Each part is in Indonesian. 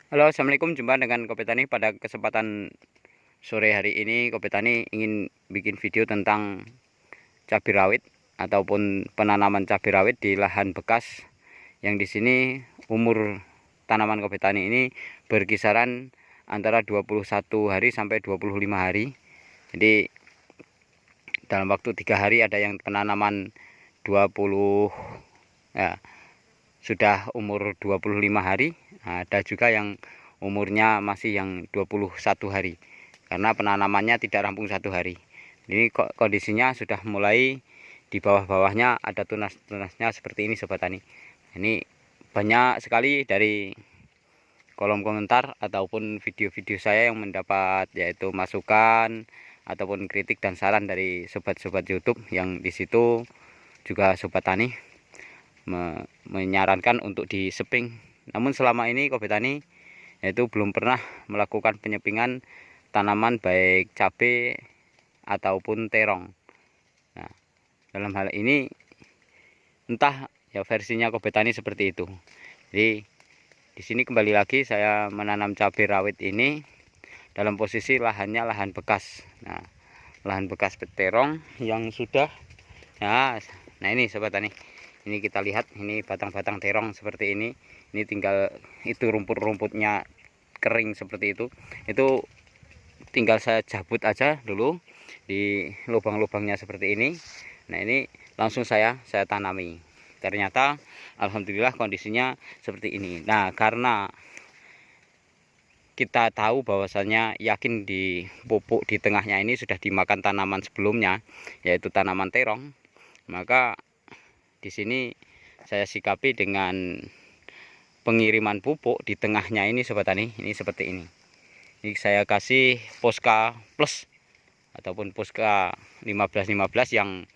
Halo, assalamualaikum. Jumpa dengan Kopi Tani. Pada kesempatan sore hari ini, Kopi Tani ingin bikin video tentang cabai rawit ataupun penanaman cabai rawit di lahan bekas. Yang di sini umur tanaman Kopi Tani ini berkisaran antara 21 hari sampai 25 hari. Jadi dalam waktu 3 hari ada yang penanaman 20 ya, sudah umur 25 hari, ada juga yang umurnya masih yang 21 hari karena penanamannya tidak rampung 1 hari. Ini kondisinya sudah mulai di bawah-bawahnya ada tunas-tunasnya seperti ini Sobat Tani. Ini banyak sekali dari kolom komentar ataupun video-video saya yang mendapat yaitu masukan ataupun kritik dan saran dari sobat-sobat YouTube yang di situ juga Sobat Tani menyarankan untuk di seping. Namun selama ini Kopi Tani yaitu belum pernah melakukan penyepingan tanaman baik cabai ataupun terong. Nah, dalam hal ini entah ya versinya Kopi Tani seperti itu. Jadi di sini kembali lagi saya menanam cabai rawit ini dalam posisi lahannya lahan bekas. Nah, lahan bekas terong yang sudah ya, nah ini Sobat Tani. Ini kita lihat, ini batang-batang terong seperti ini. Ini tinggal itu rumput-rumputnya kering seperti itu. Itu tinggal saya cabut aja dulu di lubang-lubangnya seperti ini. Nah, ini langsung saya tanami. Ternyata alhamdulillah kondisinya seperti ini. Nah, karena kita tahu bahwasanya yakin di pupuk di tengahnya ini sudah dimakan tanaman sebelumnya, yaitu tanaman terong, maka di sini saya sikapi dengan pengiriman pupuk di tengahnya ini Sobat Tani. Ini seperti ini. Ini saya kasih Posca Plus ataupun Posca 1515 yang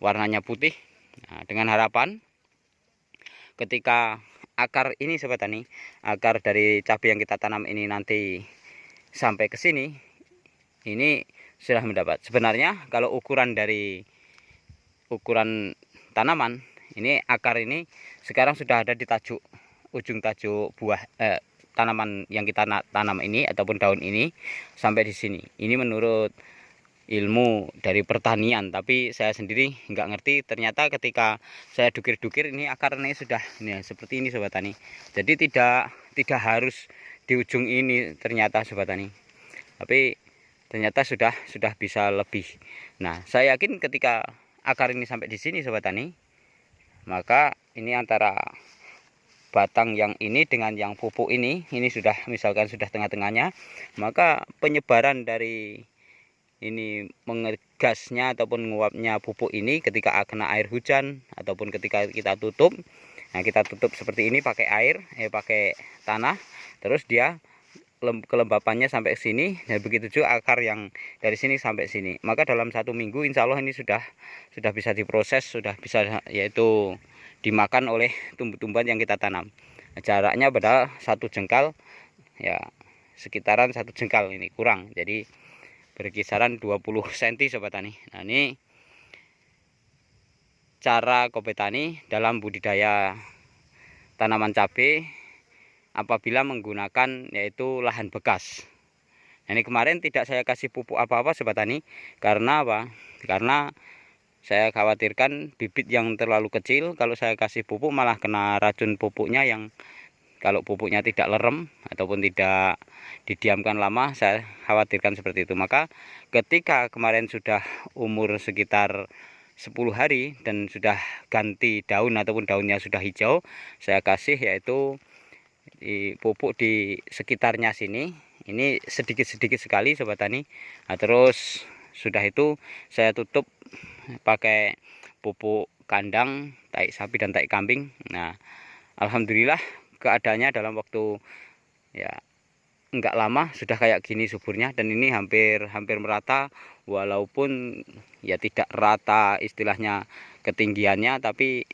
warnanya putih. Nah, dengan harapan ketika akar ini Sobat Tani, akar dari cabai yang kita tanam ini nanti sampai ke sini, ini sudah mendapat. Sebenarnya kalau ukuran dari ukuran tanaman ini, akar ini sekarang sudah ada di tajuk, ujung tajuk buah tanaman yang kita tanam ini ataupun daun ini sampai di sini. Ini menurut ilmu dari pertanian, tapi saya sendiri nggak ngerti. Ternyata ketika saya dukir-dukir ini akarnya sudah ini seperti ini Sobat Tani. Jadi tidak harus di ujung ini ternyata Sobat Tani, tapi ternyata sudah bisa lebih. Nah, saya yakin ketika akar ini sampai di sini Sobat Tani, maka ini antara batang yang ini dengan yang pupuk ini sudah misalkan sudah tengah-tengahnya, maka penyebaran dari ini mengegasnya ataupun menguapnya pupuk ini ketika kena air hujan ataupun ketika kita tutup. Nah, kita tutup seperti ini pakai air, pakai tanah, terus dia kelembapannya sampai sini, dan begitu juga akar yang dari sini sampai sini. Maka dalam 1 minggu insya Allah ini sudah bisa diproses, sudah bisa yaitu dimakan oleh tumbuh-tumbuhan yang kita tanam. Jaraknya padahal 1 jengkal ya, sekitaran 1 jengkal ini kurang, jadi berkisaran 20 cm Sobat Tani. Nah, ini cara Kopi Tani dalam budidaya tanaman cabai apabila menggunakan yaitu lahan bekas. Nah, ini kemarin tidak saya kasih pupuk apa-apa Sobat Tani. Karena apa? Karena saya khawatirkan bibit yang terlalu kecil, kalau saya kasih pupuk malah kena racun pupuknya, yang kalau pupuknya tidak lerem ataupun tidak didiamkan lama, saya khawatirkan seperti itu. Maka ketika kemarin sudah umur sekitar 10 hari dan sudah ganti daun ataupun daunnya sudah hijau, saya kasih yaitu di pupuk di sekitarnya sini. Ini sedikit-sedikit sekali Sobat Tani. Nah, terus sudah itu saya tutup pakai pupuk kandang, tai sapi dan tai kambing. Nah, alhamdulillah keadaannya dalam waktu ya enggak lama sudah kayak gini suburnya, dan ini hampir merata, walaupun ya tidak rata istilahnya ketinggiannya, tapi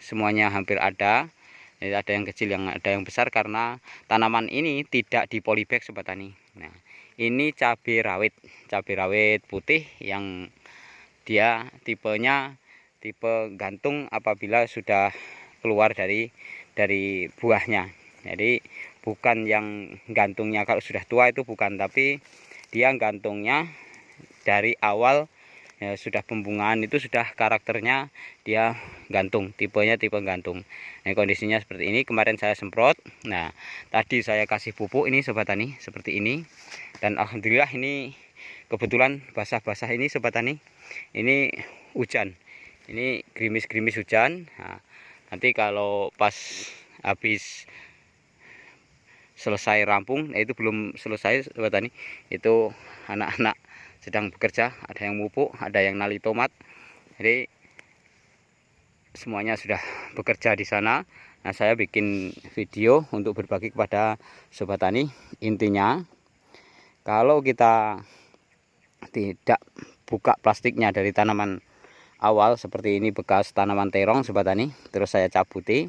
semuanya hampir ada. Jadi ada yang kecil, yang ada yang besar, karena tanaman ini tidak di polybag Sobat Tani. Nah, ini cabai rawit putih yang dia tipenya tipe gantung apabila sudah keluar dari buahnya. Jadi bukan yang gantungnya kalau sudah tua itu bukan, tapi dia gantungnya dari awal ya, sudah pembungaan itu sudah karakternya dia gantung, tipenya tipe gantung. Nah, kondisinya seperti ini. Kemarin saya semprot. Nah, tadi saya kasih pupuk ini Sobat Tani seperti ini. Dan alhamdulillah ini kebetulan basah-basah ini Sobat Tani. Ini hujan. Ini gerimis-gerimis hujan. Nah, nanti kalau pas habis selesai rampung, nah itu belum selesai Sobat Tani. Itu anak-anak sedang bekerja, ada yang mupuk, ada yang nali tomat. Jadi semuanya sudah bekerja di sana. Nah, saya bikin video untuk berbagi kepada Sobat Tani. Intinya kalau kita tidak buka plastiknya dari tanaman awal seperti ini, bekas tanaman terong Sobat Tani, terus saya cabuti,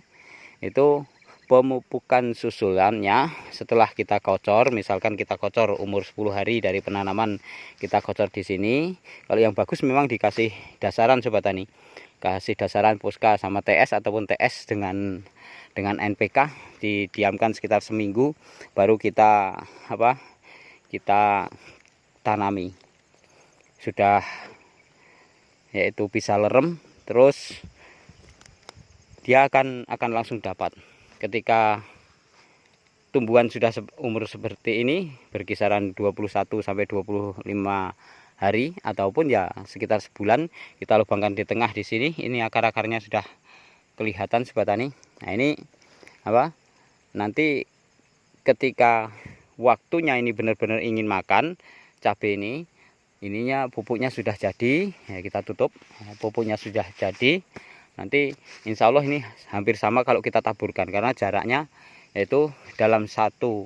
itu pemupukan susulannya setelah kita kocor, misalkan kita kocor umur 10 hari dari penanaman, kita kocor di sini. Kalau yang bagus memang dikasih dasaran Sobat Tani, kasih dasaran Poska sama TS ataupun TS dengan NPK, didiamkan sekitar seminggu baru kita kita tanami. Sudah yaitu bisa lerem, terus dia akan langsung dapat. Ketika tumbuhan sudah umur seperti ini, berkisaran 21 sampai 25 hari ataupun ya sekitar sebulan, kita lubangkan di tengah di sini. Ini akar-akarnya sudah kelihatan Sobat Tani. Nah, ini nanti ketika waktunya ini benar-benar ingin makan cabai ini, ininya pupuknya sudah jadi, ya kita tutup. Pupuknya sudah jadi. Nanti insya Allah ini hampir sama kalau kita taburkan, karena jaraknya yaitu dalam 1, 2,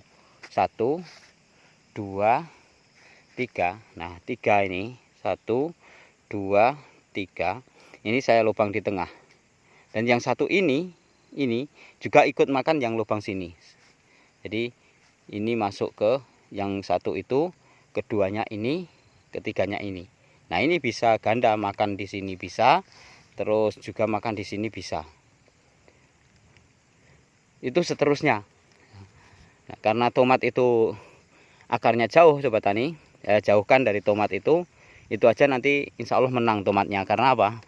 3. Nah, 3 ini 1, 2, 3. Ini saya lubang di tengah. Dan yang satu ini juga ikut makan yang lubang sini. Jadi ini masuk ke yang satu itu, keduanya ini, ketiganya ini. Nah, ini bisa ganda, makan di sini bisa, terus juga makan di sini bisa. Itu seterusnya. Nah, karena tomat itu akarnya jauh Sobat Tani, jauhkan dari tomat itu aja nanti insya Allah menang tomatnya. Karena apa?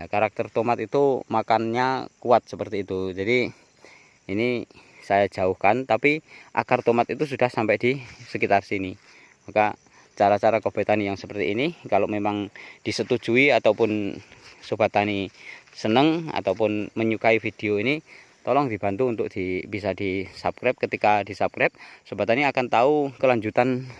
Karakter tomat itu makannya kuat seperti itu. Jadi ini saya jauhkan, tapi akar tomat itu sudah sampai di sekitar sini. Maka cara-cara kobe tani yang seperti ini, kalau memang disetujui ataupun Sobat Tani senang ataupun menyukai video ini, tolong dibantu untuk bisa di subscribe. Ketika di subscribe, Sobat Tani akan tahu kelanjutan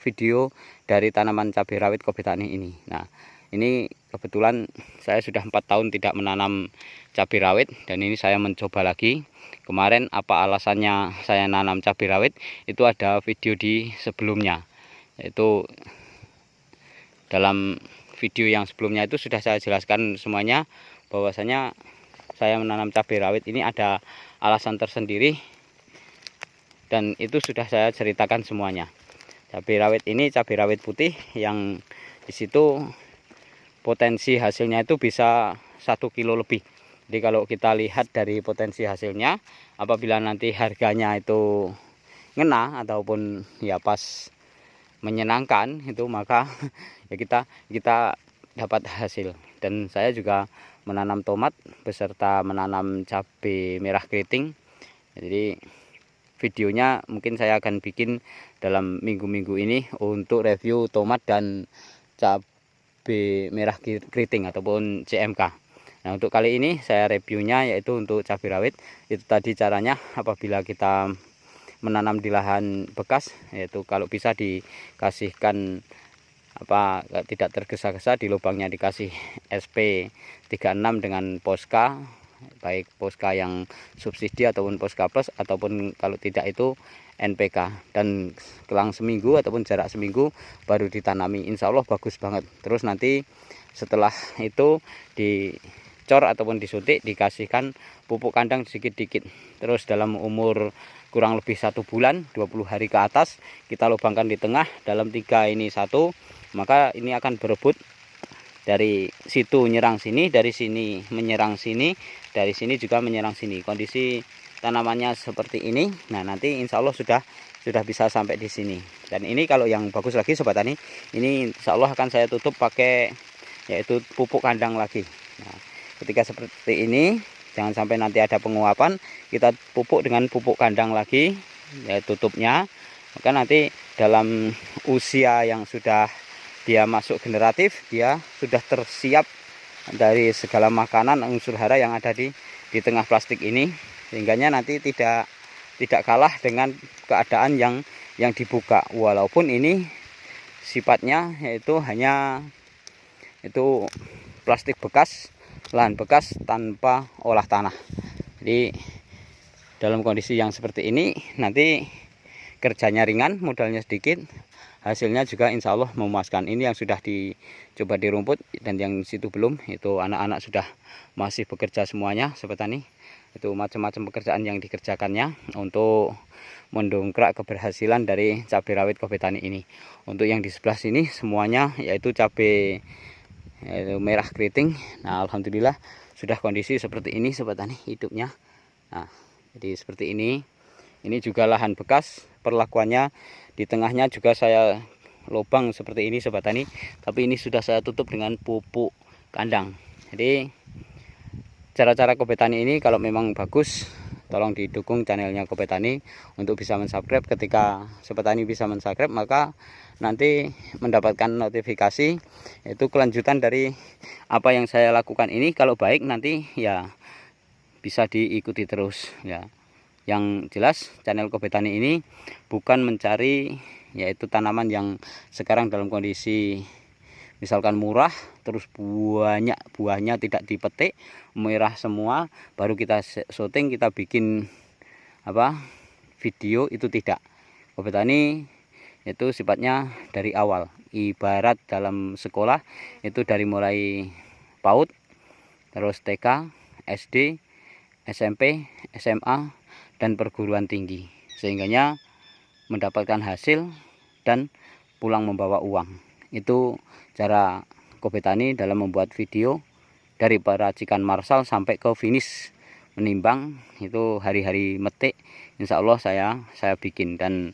video dari tanaman cabai rawit kobe tani ini. Nah, ini kebetulan saya sudah 4 tahun tidak menanam cabai rawit, dan ini saya mencoba lagi. Kemarin apa alasannya saya nanam cabai rawit, itu ada video di sebelumnya, yaitu dalam video yang sebelumnya itu sudah saya jelaskan semuanya, bahwasanya saya menanam cabai rawit ini ada alasan tersendiri, dan itu sudah saya ceritakan semuanya. Cabai rawit ini cabai rawit putih yang disitu potensi hasilnya itu bisa 1 kilo lebih. Jadi kalau kita lihat dari potensi hasilnya, apabila nanti harganya itu ngena ataupun ya pas menyenangkan itu, maka ya kita dapat hasil. Dan saya juga menanam tomat beserta menanam cabai merah keriting. Jadi videonya mungkin saya akan bikin dalam minggu-minggu ini untuk review tomat dan cabai merah keriting ataupun CMK. Nah, untuk kali ini saya reviewnya yaitu untuk cabai rawit. Itu tadi caranya apabila kita menanam di lahan bekas, yaitu kalau bisa dikasihkan tidak tergesa-gesa, di lubangnya dikasih SP36 dengan Poska, baik Poska yang subsidi ataupun Poska Plus, ataupun kalau tidak itu NPK, dan kelang seminggu ataupun jarak seminggu baru ditanami. Insya Allah bagus banget. Terus nanti setelah itu dicor ataupun disuntik, dikasihkan pupuk kandang sedikit-sedikit. Terus dalam umur kurang lebih 1 bulan, 20 hari ke atas, kita lubangkan di tengah. Dalam 3 ini 1, maka ini akan berebut. Dari situ nyerang sini, dari sini menyerang sini, dari sini juga menyerang sini. Kondisi tanamannya seperti ini. Nah, nanti insya Allah sudah bisa sampai di sini. Dan ini kalau yang bagus lagi sobat tani, ini insya Allah akan saya tutup pakai yaitu pupuk kandang lagi. Nah, ketika seperti ini, jangan sampai nanti ada penguapan, kita pupuk dengan pupuk kandang lagi, ya tutupnya. Maka nanti dalam usia yang sudah dia masuk generatif, dia sudah tersiap dari segala makanan unsur hara yang ada di tengah plastik ini, sehingga nanti tidak kalah dengan keadaan yang dibuka, walaupun ini sifatnya yaitu hanya itu plastik bekas, lahan bekas tanpa olah tanah. Jadi dalam kondisi yang seperti ini nanti kerjanya ringan, modalnya sedikit, hasilnya juga insya Allah memuaskan. Ini yang sudah dicoba di rumput, dan yang situ belum, itu anak-anak sudah masih bekerja semuanya sobat tani. Itu macam-macam pekerjaan yang dikerjakannya untuk mendongkrak keberhasilan dari cabai rawit Kobe Tani ini. Untuk yang di sebelah sini semuanya yaitu cabai merah keriting. Nah, alhamdulillah sudah kondisi seperti ini sobat tani hidupnya. Nah, jadi seperti ini. Ini juga lahan bekas, perlakuannya di tengahnya juga saya lubang seperti ini sobat tani, tapi ini sudah saya tutup dengan pupuk kandang. Jadi cara-cara Kobe Tani ini kalau memang bagus, tolong didukung channelnya Kobe Tani untuk bisa mensubscribe. Ketika sobat tani bisa mensubscribe, maka nanti mendapatkan notifikasi itu kelanjutan dari apa yang saya lakukan ini. Kalau baik nanti ya bisa diikuti terus ya. Yang jelas channel Kobe Tani ini bukan mencari yaitu tanaman yang sekarang dalam kondisi misalkan murah terus buahnya tidak dipetik, merah semua, baru kita syuting, kita bikin video, itu tidak. Kobe Tani itu sifatnya dari awal, ibarat dalam sekolah itu dari mulai PAUD, terus TK, SD, SMP, SMA, dan perguruan tinggi, sehingganya mendapatkan hasil dan pulang membawa uang. Itu cara Kobe Tani dalam membuat video dari peracikan marsal sampai ke finish menimbang. Itu hari-hari metik insya Allah saya bikin, dan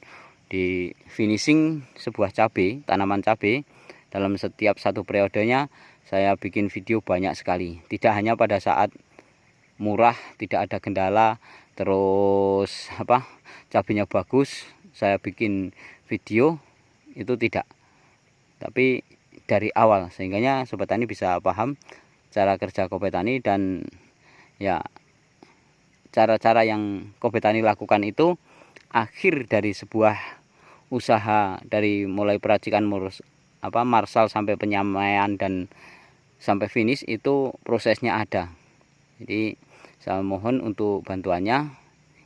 di finishing sebuah cabai, tanaman cabai, dalam setiap satu periodenya saya bikin video banyak sekali. Tidak hanya pada saat murah, tidak ada kendala, terus cabainya bagus saya bikin video, itu tidak, tapi dari awal, sehingganya sobat tani bisa paham cara kerja Kobe Tani. Dan ya cara-cara yang Kobe Tani lakukan itu akhir dari sebuah usaha, dari mulai peracikan marsal sampai penyamaian dan sampai finish, itu prosesnya ada. Jadi saya mohon untuk bantuannya,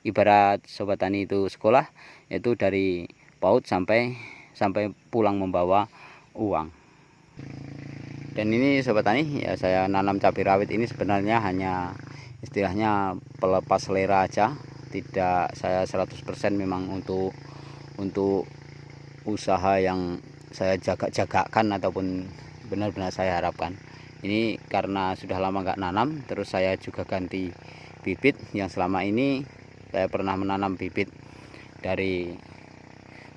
ibarat sobat tani itu sekolah, yaitu dari PAUD sampai pulang membawa uang. Dan ini sobat tani ya, saya nanam cabai rawit ini sebenarnya hanya istilahnya pelepas selera aja, tidak saya 100% memang untuk usaha yang saya jaga-jagakan ataupun benar-benar saya harapkan. Ini karena sudah lama nggak nanam, terus saya juga ganti bibit. Yang selama ini saya pernah menanam bibit dari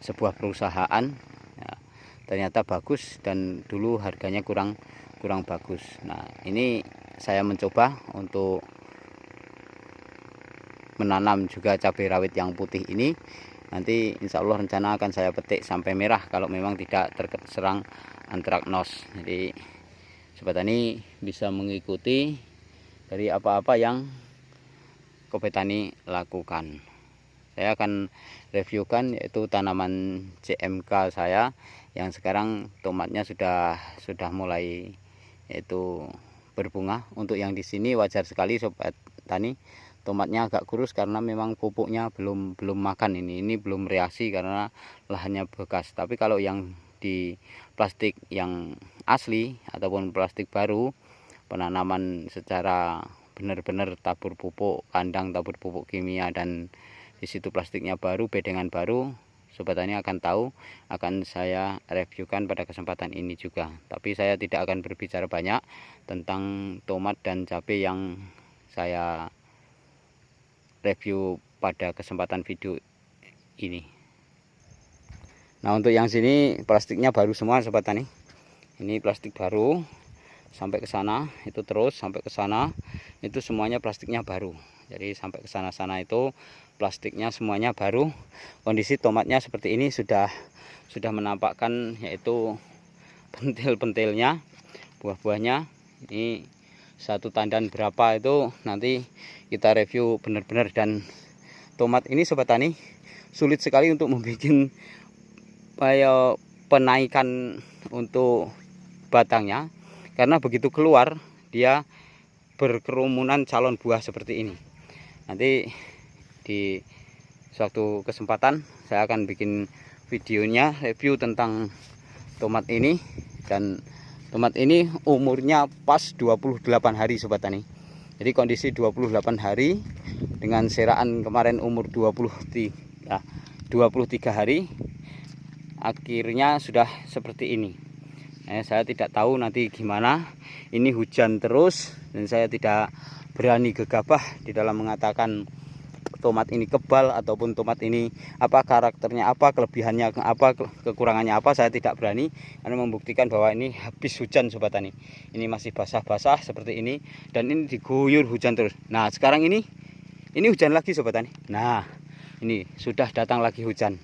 sebuah perusahaan ya, ternyata bagus, dan dulu harganya kurang bagus. Nah, ini saya mencoba untuk menanam juga cabai rawit yang putih ini. Nanti insya Allah rencana akan saya petik sampai merah kalau memang tidak terserang antraknos. Jadi sobat tani bisa mengikuti dari apa-apa yang Kobe Tani lakukan. Saya akan reviewkan yaitu tanaman CMK saya yang sekarang tomatnya sudah mulai yaitu berbunga. Untuk yang di sini wajar sekali sobat tani, tomatnya agak kurus karena memang pupuknya belum makan. Ini belum reaksi karena lahannya bekas. Tapi kalau yang di plastik yang asli ataupun plastik baru, penanaman secara benar-benar tabur pupuk kandang, tabur pupuk kimia, dan di situ plastiknya baru, bedengan baru, sobat tani akan tahu, akan saya reviewkan pada kesempatan ini juga. Tapi saya tidak akan berbicara banyak tentang tomat dan cabai yang saya review pada kesempatan video ini. Nah, untuk yang sini plastiknya baru semua sobat tani. Ini plastik baru sampai ke sana, itu terus sampai ke sana, itu semuanya plastiknya baru. Jadi sampai ke sana-sana itu plastiknya semuanya baru. Kondisi tomatnya seperti ini sudah menampakkan yaitu pentil-pentilnya, buah-buahnya. Ini satu tandan berapa itu nanti kita review benar-benar. Dan tomat ini sobat tani sulit sekali untuk membuat penaikan untuk batangnya, karena begitu keluar dia berkerumunan calon buah seperti ini. Nanti di suatu kesempatan saya akan bikin videonya review tentang tomat ini. Dan tomat ini umurnya pas 28 hari sobat tani. Jadi kondisi 28 hari dengan seraan kemarin umur 23 hari, akhirnya sudah seperti ini. Saya tidak tahu nanti gimana. Ini hujan terus dan saya tidak berani gegabah di dalam mengatakan tomat ini kebal ataupun tomat ini apa karakternya, apa kelebihannya, apa kekurangannya apa. Saya tidak berani karena membuktikan bahwa ini habis hujan sobat tani. Ini masih basah-basah seperti ini dan ini diguyur hujan terus. Nah, sekarang ini hujan lagi sobat tani. Nah, ini sudah datang lagi hujan.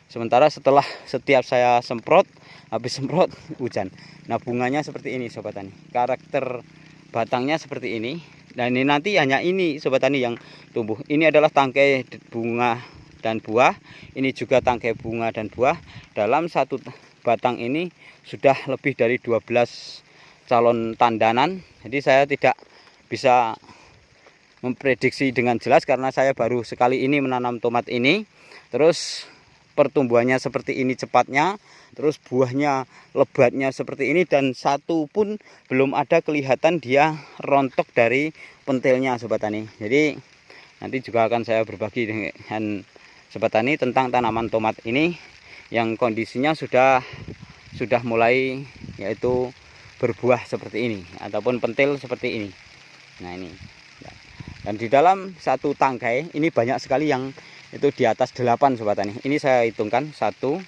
Sementara setelah setiap saya semprot, habis semprot hujan. Nah, bunganya seperti ini sobat tani. Karakter batangnya seperti ini. Dan ini nanti hanya ini sobat tani yang tumbuh. Ini adalah tangkai bunga dan buah. Ini juga tangkai bunga dan buah. Dalam satu batang ini sudah lebih dari 12 calon tandanan. Jadi saya tidak bisa memprediksi dengan jelas karena saya baru sekali ini menanam tomat ini. Terus pertumbuhannya seperti ini cepatnya, terus buahnya lebatnya seperti ini, dan satu pun belum ada kelihatan dia rontok dari pentilnya sobat tani. Jadi nanti juga akan saya berbagi dengan sobat tani tentang tanaman tomat ini yang kondisinya sudah mulai yaitu berbuah seperti ini ataupun pentil seperti ini. Nah, ini. Dan di dalam satu tangkai ini banyak sekali yang itu di atas 8 sobat tani. Ini saya hitungkan 1 2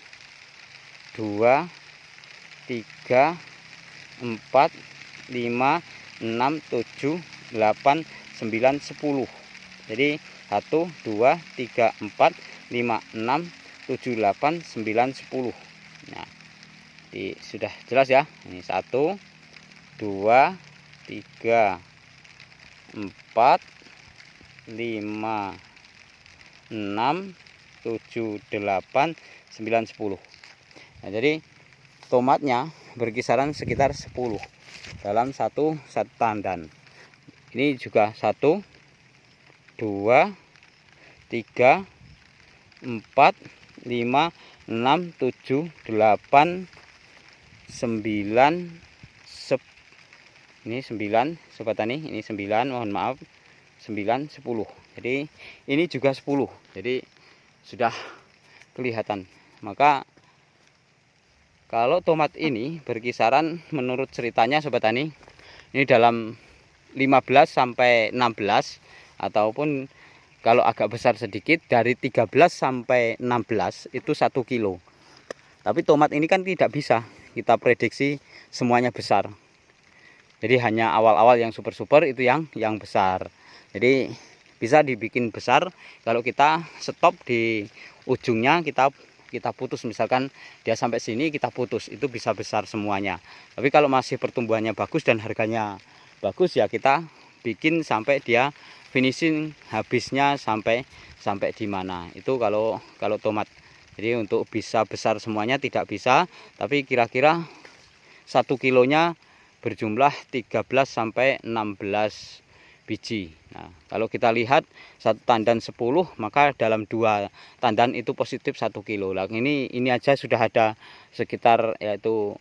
3 4 5 6 7 8 9 10. Jadi 1 2 3 4 5 6 7 8 9 10. Nah, sudah jelas ya. Ini 1 2 3 4 5 6 7 8 9 10. Nah, jadi tomatnya berkisaran sekitar 10 dalam satu tandan. Ini juga 1 2 3 4 5 6 7 8 9 ini 9 sobat tani, ini 9, mohon maaf, 9 10. Jadi ini juga 10. Jadi sudah kelihatan. Maka kalau tomat ini berkisaran menurut ceritanya sobat tani, ini dalam 15 sampai 16 ataupun kalau agak besar sedikit dari 13 sampai 16 itu 1 kilo. Tapi tomat ini kan tidak bisa kita prediksi semuanya besar. Jadi hanya awal-awal yang super-super itu yang besar. Jadi bisa dibikin besar kalau kita stop di ujungnya, kita putus, misalkan dia sampai sini kita putus, itu bisa besar semuanya. Tapi kalau masih pertumbuhannya bagus dan harganya bagus ya kita bikin sampai dia finishing, habisnya sampai di mana. Itu kalau tomat. Jadi untuk bisa besar semuanya tidak bisa, tapi kira-kira 1 kilonya berjumlah 13 sampai 16 biji. Nah, kalau kita lihat satu tandan 10, maka dalam 2 tandan itu positif 1 kilo. Nah, ini aja sudah ada sekitar yaitu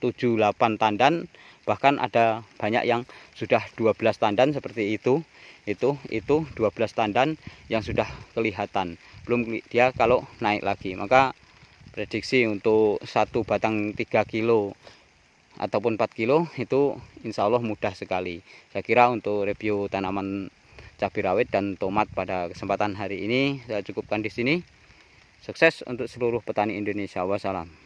7-8 tandan, bahkan ada banyak yang sudah 12 tandan seperti itu 12 tandan yang sudah kelihatan. Belum dia kalau naik lagi. Maka prediksi untuk satu batang 3 kilo ataupun 4 kilo itu insya Allah mudah sekali. Saya kira untuk review tanaman cabai rawit dan tomat pada kesempatan hari ini saya cukupkan di sini. Sukses untuk seluruh petani Indonesia. Wassalam.